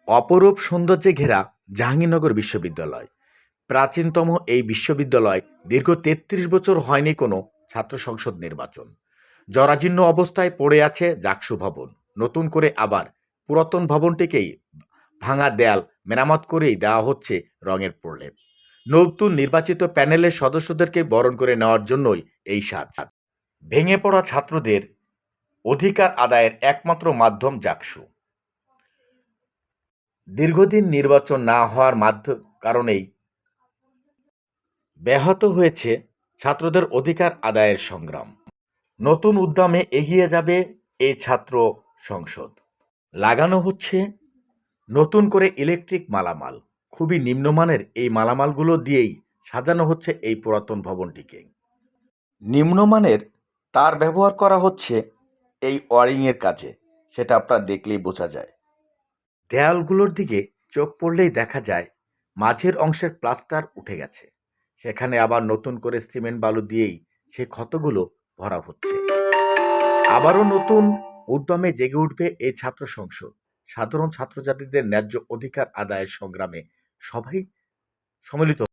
অপরূপ সৌন্দর্যে ঘেরা জাহাঙ্গীরনগর বিশ্ববিদ্যালয়। প্রাচীনতম এই বিশ্ববিদ্যালয় দীর্ঘ ৩৩ বছর হয়নি কোনো ছাত্র সংসদ নির্বাচন। জরাজীর্ণ অবস্থায় পড়ে আছে জাকসু ভবন। নতুন করে আবার পুরাতন ভবনটিকেই ভাঙা দেয়াল মেরামত করেই দেওয়া হচ্ছে রঙের প্রলেপ। নতুন নির্বাচিত প্যানেলের সদস্যদেরকে বরণ করে নেওয়ার জন্যই এই সাজ। ভেঙে পড়া ছাত্রদের অধিকার আদায়ের একমাত্র মাধ্যম জাকসু। দীর্ঘদিন নির্বাচন না হওয়ার কারণেই ব্যাহত হয়েছে ছাত্রদের অধিকার আদায়ের সংগ্রাম। নতুন উদ্যমে এগিয়ে যাবে এই ছাত্র সংসদ। লাগানো হচ্ছে নতুন করে ইলেকট্রিক মালামাল। খুবই নিম্নমানের এই মালামালগুলো দিয়েই সাজানো হচ্ছে এই পুরাতন ভবনটিকে। নিম্নমানের তার ব্যবহার করা হচ্ছে এই ওয়ারিংয়ের কাজে, সেটা আপনারা দেখলেই বোঝা যায়। দেয়ালগুলোর দিকে চোখ পড়লেই দেখা যায় মাঝের অংশের প্লাস্টার উঠে গেছে, সেখানে আবার নতুন করে সিমেন্ট বালু দিয়েই সে ক্ষতগুলো ভরা হচ্ছে। আবারও নতুন উদ্যমে জেগে উঠবে এই ছাত্র সংসদ। সাধারণ ছাত্রছাত্রীদের ন্যায্য অধিকার আদায়ের সংগ্রামে সবাই সম্মিলিত